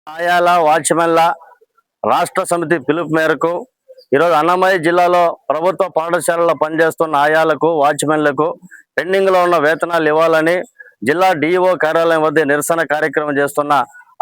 ఆయాల వాచ్మెన్ల రాష్ట్ర సమితి పిలుపు మేరకు ఈరోజు అన్నమయ్య జిల్లాలో ప్రభుత్వ పాఠశాలలో పనిచేస్తున్న ఆయాలకు వాచ్మెన్లకు పెండింగ్లో ఉన్న వేతనాలు ఇవ్వాలని జిల్లా డిఈఓ కార్యాలయం వద్ద నిరసన కార్యక్రమం చేస్తున్న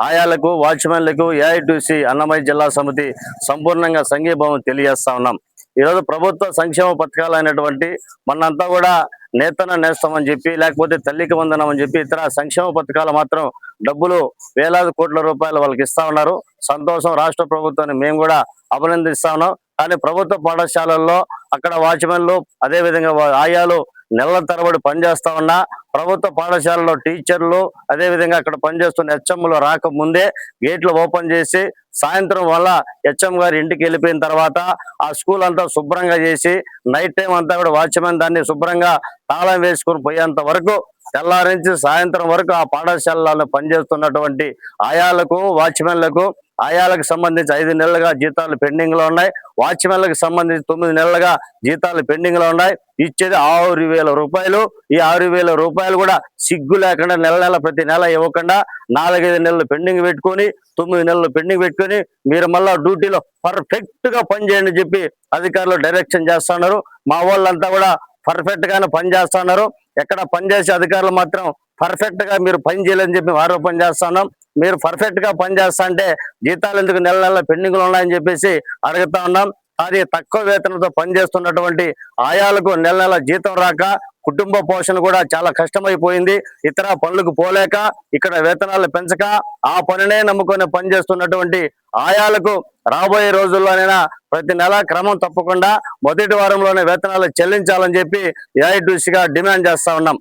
ఆయాలకు వాచ్మెన్లకు ఏఐటీసీ అన్నమయ్య జిల్లా సమితి సంపూర్ణంగా సంఘీభావం తెలియజేస్తా ఉన్నాం. ఈరోజు ప్రభుత్వ సంక్షేమ పథకాలు అయినటువంటి మనంతా కూడా నేతన నేస్తామని చెప్పి, లేకపోతే తల్లికి వందనం అని చెప్పి ఇతర సంక్షేమ పథకాలు మాత్రం డబ్బులు వేలాది కోట్ల రూపాయలు వాళ్ళకి ఇస్తా ఉన్నారు. సంతోషం, రాష్ట్ర ప్రభుత్వాన్ని మేము కూడా అభినందిస్తా ఉన్నాం. కానీ ప్రభుత్వ పాఠశాలల్లో అక్కడ వాచ్మెన్లు అదేవిధంగా ఆయాలు నెలల తరబడి పనిచేస్తా ఉన్నా ప్రభుత్వ పాఠశాలలో టీచర్లు అదేవిధంగా అక్కడ పనిచేస్తున్న హెచ్ఎంలు రాకముందే గేట్లు ఓపెన్ చేసి సాయంత్రం వల్ల హెచ్ఎం గారి ఇంటికి వెళ్ళిపోయిన తర్వాత ఆ స్కూల్ అంతా శుభ్రంగా చేసి నైట్ టైం అంతా కూడా వాచ్మెన్ దాన్ని శుభ్రంగా తాళం వేసుకుని పోయేంత వరకు తెల్లారించి సాయంత్రం వరకు ఆ పాఠశాలలో పనిచేస్తున్నటువంటి ఆయాలకు వాచ్మెన్లకు ఆయాలకు సంబంధించి 5 నెలలుగా జీతాలు పెండింగ్ లో ఉన్నాయి. వాచ్మెన్లకు సంబంధించి 9 నెలలుగా జీతాలు పెండింగ్ లో ఉన్నాయి. ఇచ్చేది 6,000 రూపాయలు. ఈ 6,000 రూపాయలు కూడా సిగ్గు లేకుండా నెల ప్రతి నెల ఇవ్వకుండా 4-5 నెలలు పెండింగ్ పెట్టుకొని 9 నెలలు పెండింగ్ పెట్టుకొని మీరు మళ్ళా డ్యూటీలో పర్ఫెక్ట్ గా పనిచేయండి చెప్పి అధికారులు డైరెక్షన్ చేస్తున్నారు. మా వాళ్ళంతా కూడా పర్ఫెక్ట్ గానే పనిచేస్తున్నారు. ఎక్కడ పనిచేసే అధికారులు మాత్రం పర్ఫెక్ట్ గా మీరు పని చేయలేదని చెప్పి ఆరోపణ చేస్తున్నాం. మీరు పర్ఫెక్ట్ గా పనిచేస్తా అంటే జీతాలు ఎందుకు నెల పెండింగ్ లో ఉన్నాయని చెప్పేసి అడుగుతా ఉన్నాం. అది తక్కువ వేతనంతో పనిచేస్తున్నటువంటి ఆయాలకు నెల జీతం రాక కుటుంబ పోషణ కూడా చాలా కష్టమైపోయింది. ఇతర పనులకు పోలేక ఇక్కడ వేతనాలు పెంచక ఆ పనినే నమ్ముకొని పనిచేస్తున్నటువంటి ఆయాలకు రాబోయే రోజుల్లోనైనా ప్రతి నెల క్రమం తప్పకుండా మొదటి వారంలోనే వేతనాలు చెల్లించాలని చెప్పి ఏఐటీసీగా డిమాండ్ చేస్తా ఉన్నాం.